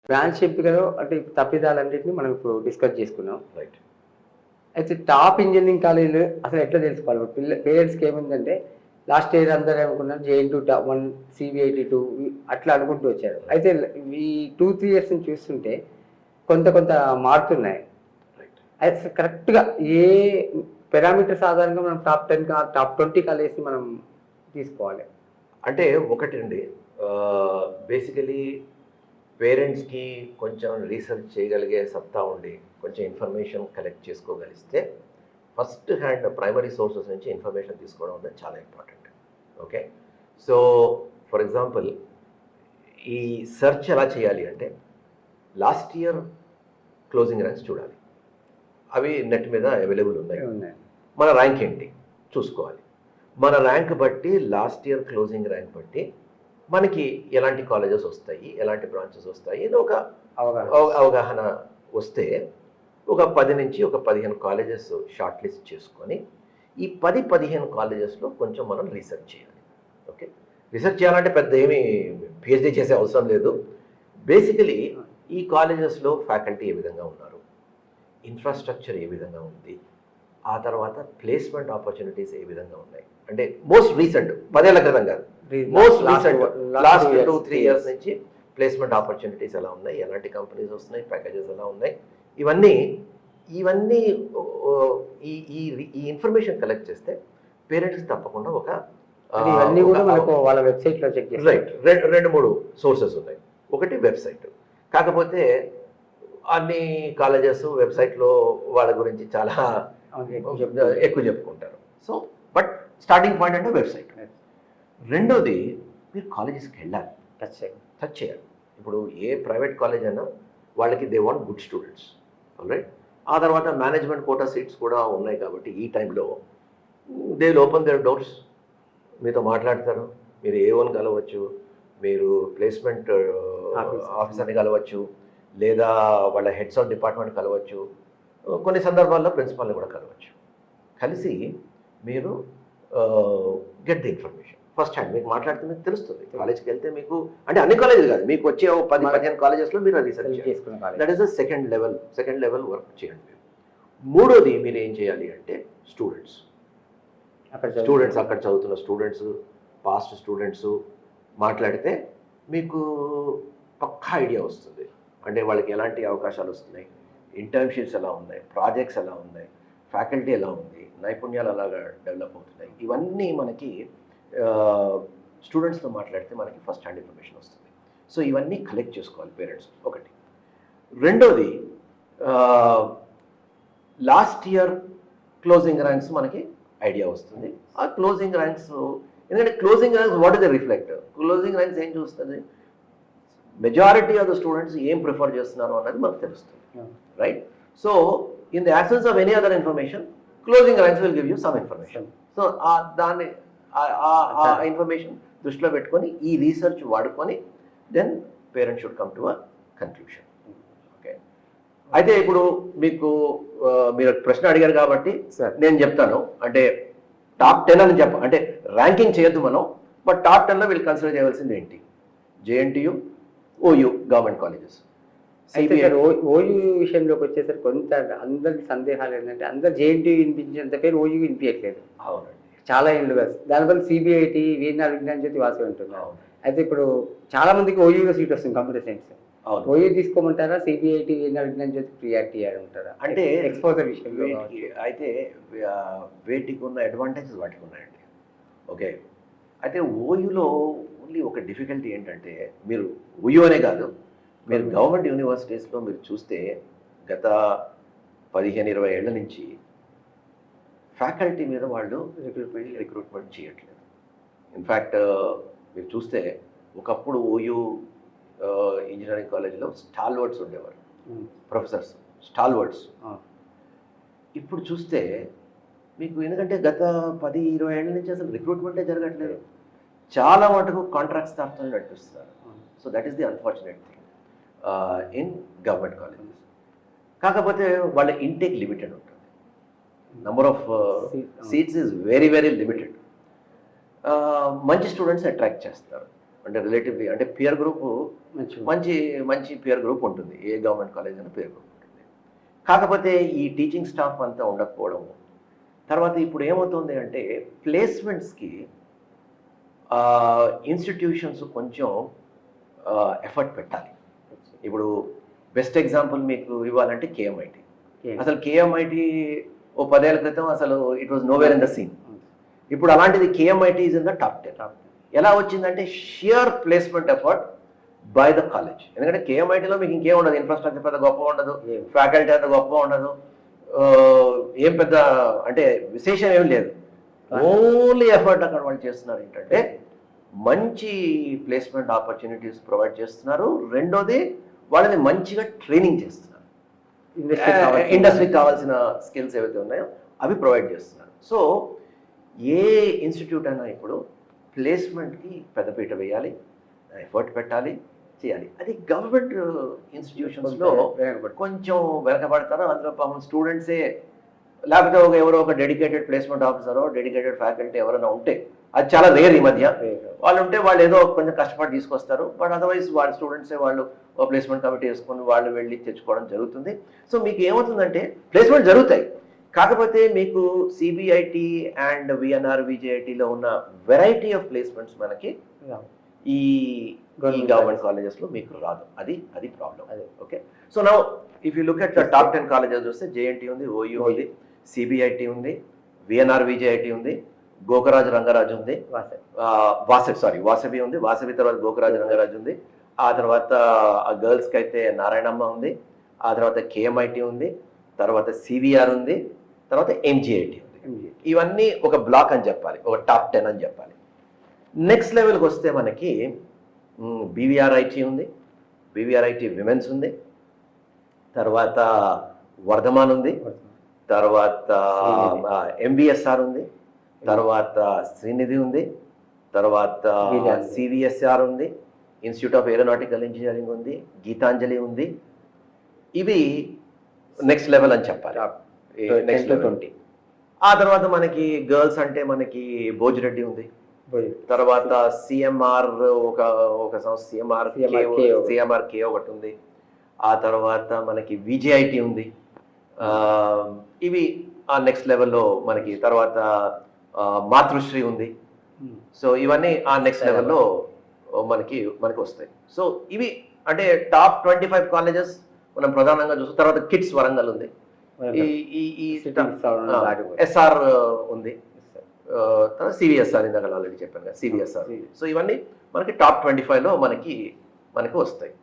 Branch ఎంపికలో అంటే తప్పిదాలన్నింటినీ మనం ఇప్పుడు డిస్కస్ చేసుకున్నాం. రైట్. అయితే టాప్ ఇంజినీరింగ్ కాలేజీలు అసలు ఎట్లా తెలుసుకోవాలి? పేరెంట్స్‌కి ఏముందంటే లాస్ట్ ఇయర్ అందరూ ఏమనుకున్నారు జేఎన్‌టూ టాప్ 1, సీబీఐటీ 2 అట్లా అనుకుంటూ వచ్చారు. అయితే ఈ 2, 3 ఇయర్స్ నుంచి చూస్తుంటే కొంత మారుతున్నాయి. రైట్. అయితే కరెక్ట్‌గా ఏ పారామీటర్స్ ఆధారంగా మనం టాప్ 10 టాప్ 20 కాలేజెస్‌ని మనం తీసుకోవాలి? అంటే ఒకటండి, బేసికలీ పేరెంట్స్కి కొంచెం రీసెర్చ్ చేయగలిగే సత్తా ఉండి కొంచెం ఇన్ఫర్మేషన్ కలెక్ట్ చేసుకోగలిస్తే ఫస్ట్ హ్యాండ్ ప్రైమరీ సోర్సెస్ నుంచి ఇన్ఫర్మేషన్ తీసుకోవడం అనేది చాలా important. Okay. So for example ఈ సెర్చ్ ఎలా చేయాలి అంటే లాస్ట్ ఇయర్ క్లోజింగ్ ర్యాంక్స్ చూడాలి. అవి నెట్ మీద అవైలబుల్ ఉన్నాయి. మన ర్యాంక్ ఏంటి చూసుకోవాలి. మన ర్యాంక్ బట్టి లాస్ట్ ఇయర్ క్లోజింగ్ ర్యాంక్ బట్టి మనకి ఎలాంటి కాలేజెస్ వస్తాయి, ఎలాంటి బ్రాంచెస్ వస్తాయి ఇది ఒక అవగాహన వస్తే ఒక 10 నుంచి ఒక 15 కాలేజెస్ షార్ట్ లిస్ట్ చేసుకొని ఈ 10-15 కాలేజెస్లో కొంచెం మనం రీసెర్చ్ చేయాలి. ఓకే. రీసెర్చ్ చేయాలంటే పెద్ద ఏమీ పిహెచ్డీ చేసే అవసరం లేదు. బేసికలీ ఈ కాలేజెస్లో ఫ్యాకల్టీ ఏ విధంగా ఉన్నారు, ఇన్ఫ్రాస్ట్రక్చర్ ఏ విధంగా ఉంది, ఆ తర్వాత ప్లేస్మెంట్ ఆపర్చునిటీస్ ఏ విధంగా ఉన్నాయి. అంటే మోస్ట్ రీసెంట్ 10 ఏళ్ల క్రితం కాదు, మోస్ట్ రీసెంట్ లాస్ట్ 2-3 ఇయర్స్ నుంచి ప్లేస్మెంట్ ఆపర్చునిటీస్ ఎలా ఉన్నాయి, ఎలాంటి కంపెనీస్ వస్తున్నాయి, ప్యాకేజెస్ ఎలా ఉన్నాయి, ఇవన్నీ ఈ ఇన్ఫర్మేషన్ కలెక్ట్ చేస్తే పేరెంట్స్కి తప్పకుండా ఒక ఇవన్నీ కూడా మనకు వాళ్ళ వెబ్సైట్లో చెక్ చేయాలి. రైట్. 2-3 సోర్సెస్ ఉన్నాయి. ఒకటి వెబ్సైట్. కాకపోతే అన్ని కాలేజెస్ వెబ్సైట్లో వాళ్ళ గురించి చాలా ఎక్కువ చెప్పుకుంటారు. సో బట్ స్టార్టింగ్ పాయింట్ అంటే వెబ్సైట్. రెండోది మీరు కాలేజెస్కి వెళ్ళాలి, టచ్ చేయాలి. ఇప్పుడు ఏ ప్రైవేట్ కాలేజ్ అయినా వాళ్ళకి they want good students. Right. ఆ తర్వాత మేనేజ్మెంట్ కోటా సీట్స్ కూడా ఉన్నాయి కాబట్టి ఈ టైంలో they will open there doors. మీతో మాట్లాడతారు. మీరు ఏఓని కలవచ్చు, మీరు ప్లేస్మెంట్ ఆఫీసర్ని కలవచ్చు, లేదా వాళ్ళ హెడ్స్ ఆఫ్ డిపార్ట్మెంట్ కలవచ్చు, కొన్ని సందర్భాల్లో ప్రిన్సిపాల్ని కూడా కలవచ్చు. కలిసి మీరు get the information first hand. మీకు మాట్లాడితే మీకు తెలుస్తుంది. కాలేజ్కి వెళ్తే మీకు అంటే అన్ని కాలేజీలు కాదు, మీకు వచ్చే 10-15 కాలేజెస్లో మీరు రీసెర్చ్ చేసుకున్నారు. That is the second level work చేయండి. మూడోది మీరు ఏం చేయాలి అంటే స్టూడెంట్స్ అక్కడ చదువుతున్న స్టూడెంట్స్, పాస్ట్ స్టూడెంట్స్ మాట్లాడితే మీకు పక్కా ఐడియా వస్తుంది. అంటే వాళ్ళకి ఎలాంటి అవకాశాలు వస్తున్నాయి, ఇంటర్న్షిప్స్ ఎలా ఉన్నాయి, ప్రాజెక్ట్స్ ఎలా ఉన్నాయి, ఫ్యాకల్టీ ఎలా ఉంది, నైపుణ్యాలు అలాగా డెవలప్ అవుతున్నాయి. ఇవన్నీ మనకి స్టూడెంట్స్తో మాట్లాడితే మనకి ఫస్ట్ హ్యాండ్ ఇన్ఫర్మేషన్ వస్తుంది. సో ఇవన్నీ కలెక్ట్ చేసుకోవాలి పేరెంట్స్. ఒకటి. రెండోది లాస్ట్ ఇయర్ క్లోజింగ్ ర్యాంక్స్ మనకి ఐడియా వస్తుంది. ఆ క్లోజింగ్ ర్యాంక్స్ ఎందుకంటే closing ranks what is the reflect? Closing ranks ఏం చూస్తుంది? మెజారిటీ ఆఫ్ ద స్టూడెంట్స్ ఏం ప్రిఫర్ చేస్తున్నారు అన్నది మనకు తెలుస్తుంది. Right. So in the absence of any other information closing ranks will give you some information. So దాన్ని ఆ ఇన్ఫర్మేషన్ దృష్టిలో పెట్టుకొని ఈ రీసెర్చ్ వాడుకొని then parents should come to a conclusion. Okay. అయితే ఇప్పుడు మీకు మీరు ప్రశ్న అడిగారు కాబట్టి నేను చెప్తాను. అంటే టాప్ 10 అని అంటే ర్యాంకింగ్ చేయొద్దు మనం, బట్ టాప్ 10లో వీళ్ళు కన్సిడర్ చేయవలసింది ఏంటి? JNTU, OU government colleges. OU విషయంలోకి వచ్చేసరికి కొంత అందరికి సందేహాలు ఏంటంటే అందరు జేఎన్టీయూ వినిపించినంత పేరు ఓయూ వినిపించట్లేదు. అవునండి. చాలా ఏళ్ళుగా దానివల్ల సిబిఐటి, వీఎన్ఆర్ విజ్ఞాన జ్యోతి వాసవి ఉంటున్నారు. అయితే ఇప్పుడు చాలా మందికి ఓయూలో సీట్ వస్తుంది కంప్యూటర్ సైన్స్. ఓయూ తీసుకోమంటారా, CBIT, VNR Vignana Jyothi priority ఉంటారా? అంటే ఎక్స్పోజర్ విషయంలో అయితే వేటికి ఉన్న అడ్వాంటేజెస్ వాటికి ఉన్నాయండి. ఓకే. అయితే ఓయూలో ఓన్లీ ఒక డిఫికల్టీ ఏంటంటే మీరు ఓయూ అనే కాదు, మీరు గవర్నమెంట్ యూనివర్సిటీస్లో మీరు చూస్తే గత 15-20 ఏళ్ల నుంచి ఫ్యాకల్టీ మీద వాళ్ళు రిక్రూట్మెంట్ చేయట్లేదు. ఇన్ఫ్యాక్ట్ మీరు చూస్తే ఒకప్పుడు ఓయూ ఇంజనీరింగ్ కాలేజ్లో స్టాల్వర్డ్స్ ఉండేవారు, ప్రొఫెసర్స్ స్టాల్వర్డ్స్. ఇప్పుడు చూస్తే మీకు ఎందుకంటే గత 10-20 ఏళ్ల నుంచి అసలు రిక్రూట్మెంటే జరగట్లేదు. చాలా మటుకు కాంట్రాక్ట్స్ తాడుతూ నడిపిస్తున్నారు. So that is the unfortunate thing in government colleges. కాకపోతే వాళ్ళ ఇంటేక్ లిమిటెడ్ ఉంటుంది. Number of seats is very very limited. మంచి స్టూడెంట్స్ అట్రాక్ట్ చేస్తారు. అంటే రిలేటివ్లీ అంటే పియర్ గ్రూప్ మంచిగా మంచి మంచి పియర్ గ్రూప్ ఉంటుంది, ఏ గవర్నమెంట్ కాలేజ్ అయినా పియర్ గ్రూప్ ఉంటుంది. కాకపోతే ఈ టీచింగ్ స్టాఫ్ అంతా ఉండకపోవడం, తర్వాత ఇప్పుడు ఏమవుతుంది అంటే ప్లేస్మెంట్స్కి ఇన్స్టిట్యూషన్స్ కొంచెం ఎఫర్ట్ పెట్టాలి. ఇప్పుడు బెస్ట్ ఎగ్జాంపుల్ మీకు ఇవ్వాలంటే కేఎంఐటి. అసలు కేఎంఐటి ఓ 10 ఏళ్ల క్రితం అసలు it was nowhere in the scene. ఇప్పుడు అలాంటిది KMIT is in the top 10. ఎలా వచ్చిందంటే sheer placement effort by the college. ఎందుకంటే కేఎంఐటీలో మీకు ఇంకేం ఉండదు, ఇన్ఫ్రాస్ట్రక్చర్ పెద్ద గొప్ప ఉండదు, ఫ్యాకల్టీ అంత గొప్ప ఉండదు, ఏం పెద్ద అంటే విశేషం ఏం లేదు. ఓన్లీ ఎఫర్ట్ అక్కడ వాళ్ళు చేస్తున్నారు ఏంటంటే మంచి ప్లేస్మెంట్ ఆపర్చునిటీస్ ప్రొవైడ్ చేస్తున్నారు. రెండోది వాళ్ళని మంచిగా ట్రైనింగ్ చేస్తున్నారు, ఇండస్ట్రీకి కావాల్సిన స్కిల్స్ ఏవైతే ఉన్నాయో అవి ప్రొవైడ్ చేస్తున్నారు. సో ఏ ఇన్స్టిట్యూట్ అయినా ఇప్పుడు ప్లేస్మెంట్కి పెద్దపీట వేయాలి, ఎఫర్ట్ పెట్టాలి, చేయాలి. అది గవర్నమెంట్ ఇన్స్టిట్యూషన్స్లో కొంచెం వెనకబడతారు. అందులో పాపం స్టూడెంట్సే లేకపోతే ఎవరో ఒక డెడికేటెడ్ ప్లేస్మెంట్ ఆఫీసరో డెడికేటెడ్ ఫ్యాకల్టీ ఎవరైనా ఉంటే, అది చాలా రేర్ ఈ మధ్య. వాళ్ళు ఉంటే వాళ్ళు ఏదో కొంచెం కష్టపడి తీసుకొస్తారు, బట్ అదర్వైజ్ వాళ్ళ స్టూడెంట్సే వాళ్ళు ఒక ప్లేస్మెంట్ కమిటీ వేసుకొని వాళ్ళు వెళ్ళి తెచ్చుకోవడం జరుగుతుంది. సో మీకు ఏమవుతుందంటే ప్లేస్మెంట్ జరుగుతాయి, కాకపోతే మీకు సిబిఐటి అండ్ విఎన్ఆర్ విజేఐటీలో ఉన్న వెరైటీ ఆఫ్ ప్లేస్మెంట్స్ మనకి ఈ గవర్నమెంట్ కాలేజెస్లో మీకు రాదు. అది problem. Okay, so now if you look at the top 10 colleges చూస్తే జేఎన్టీ ఉంది, ఓయూ ఉంది, సిబిఐటి ఉంది, విఎన్ఆర్ విజేఐటి ఉంది, గోకరాజ్ రంగరాజ్ ఉంది, వాసవి ఉంది, వాసవి తర్వాత గోకరాజ్ రంగరాజ్ ఉంది, ఆ తర్వాత గర్ల్స్కి అయితే నారాయణమ్మ ఉంది, ఆ తర్వాత కేఎంఐటి ఉంది, తర్వాత సివిఆర్ ఉంది, తర్వాత ఎంజిఐటి ఉంది. ఇవన్నీ ఒక బ్లాక్ అని చెప్పాలి, ఒక టాప్ 10 అని చెప్పాలి. నెక్స్ట్ లెవెల్కి వస్తే మనకి బీవీఆర్ఐటి ఉంది, బీవీఆర్ఐటి విమెన్స్ ఉంది, తర్వాత వర్ధమాన్ ఉంది, తర్వాత ఎంబీఎస్ఆర్ ఉంది, తర్వాత శ్రీనిధి ఉంది, తర్వాత సివిఎస్ఆర్ ఉంది, ఇన్స్టిట్యూట్ ఆఫ్ ఏరోనాటికల్ ఇంజనీరింగ్ ఉంది, గీతాంజలి ఉంది. ఇవి నెక్స్ట్ లెవెల్ అని చెప్పాలి, నెక్స్ట్ 20. ఆ తర్వాత మనకి గర్ల్స్ అంటే మనకి భోజిరెడ్డి ఉంది, తర్వాత సిఎంఆర్ ఒక సంస్థ సిఎంఆర్ కే ఒకటి ఉంది, ఆ తర్వాత మనకి విజేఐటి ఉంది. ఇవి ఆ నెక్స్ట్ లెవెల్లో మనకి, తర్వాత మాతృశ్రీ ఉంది. సో ఇవన్నీ ఆ నెక్స్ట్ లెవెల్లో మనకి వస్తాయి. సో ఇవి అంటే టాప్ 25 కాలేజెస్ మనం ప్రధానంగా చూస్తాం. తర్వాత కిడ్స్ వరంగల్ ఉంది, ఎస్ఆర్ ఉంది, తర్వాత సివిఎస్ఆర్ ఇందాక ఆల్రెడీ చెప్పాను కదా, సివిఎస్ఆర్. సో ఇవన్నీ మనకి టాప్ 25లో మనకి వస్తాయి.